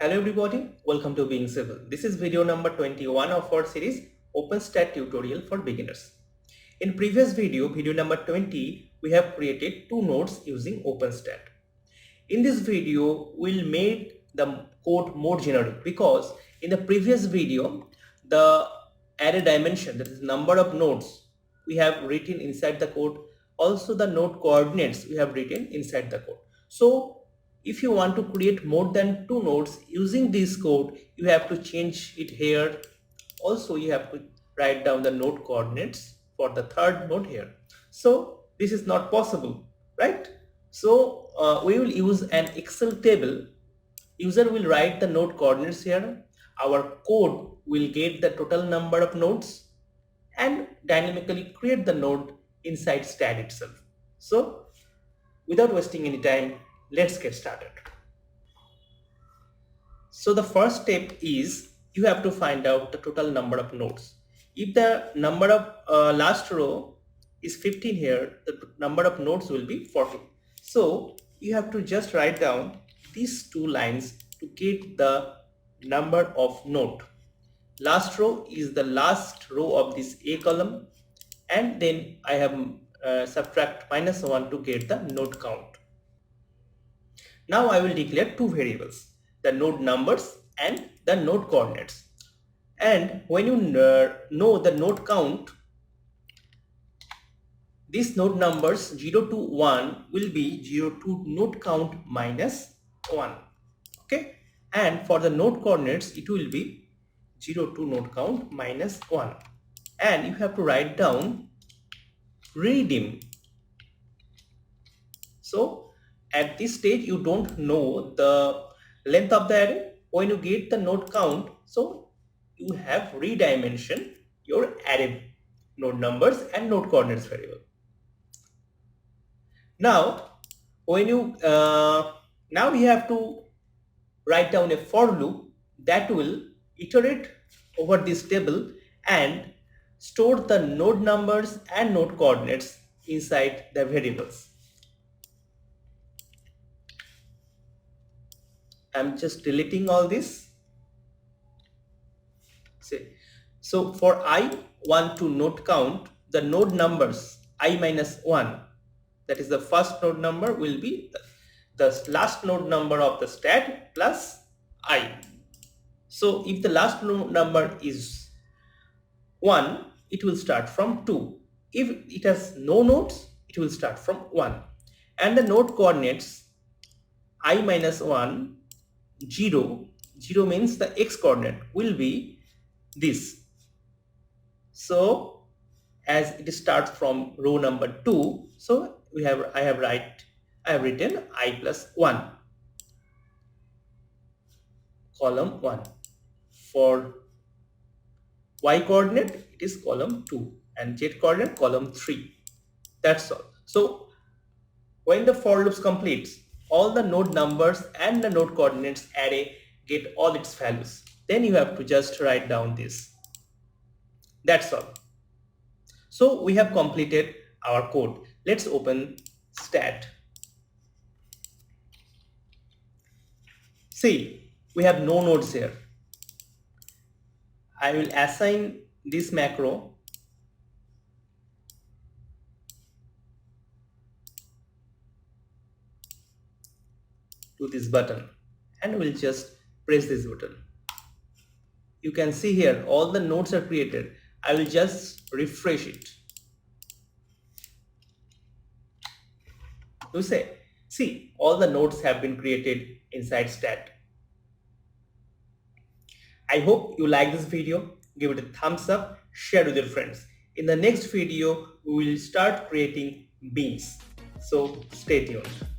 Hello everybody, welcome to Being Civil. This is video number 21 of our series OpenSTAAD tutorial for beginners. In previous video number 20, we have created two nodes using OpenSTAAD. In this video, we'll make the code more generic because in the previous video, the array dimension, that is number of nodes, we have written inside the code. Also the node coordinates we have written inside the code. So if you want to create more than two nodes using this code, you have to change it here. Also, you have to write down the node coordinates for the third node here. So this is not possible, right? So we will use an Excel table. User will write the node coordinates here. Our code will get the total number of nodes and dynamically create the node inside STAAD itself. So without wasting any time, let's get started. So the first step is you have to find out the total number of nodes. If the number of last row is 15 here, the number of nodes will be 40. So you have to just write down these two lines to get the number of node. Last row is the last row of this A column, and then I have subtract -1 to get the node count. Now I will declare two variables, the node numbers and the node coordinates. And when you know the node count, these node numbers 0 to 1 will be 0 to node count -1. Okay, and for the node coordinates it will be 0 to node count -1. And you have to write down ReDim. So at this stage you don't know the length of the array. When you get the node count, so you have redimension your array node numbers and node coordinates variable. Now when you now we have to write down a for loop that will iterate over this table and store the node numbers and node coordinates inside the variables. I'm just deleting all this. So for I1 to node count, the node numbers I-1, that is the first node number, will be the last node number of the STAAD plus I. So if the last node number is 1, it will start from 2. If it has no nodes, it will start from 1. And the node coordinates I-1, 0 means the x coordinate will be this. So as it starts from row number 2, so I have written I plus 1, column 1. For y coordinate it is column 2 and z coordinate column 3. That's all. So when the for loops completes, all the node numbers and the node coordinates array get all its values. Then you have to just write down this. That's all. So we have completed our code. Let's open STAAD. See, we have no nodes here. I will assign this macro to this button and we'll just press this button. You can see here all the nodes are created. I will just refresh it. You see all the nodes have been created inside STAAD. I hope you like this video. Give it a thumbs up, share with your friends. In the next video we will start creating beams. So stay tuned.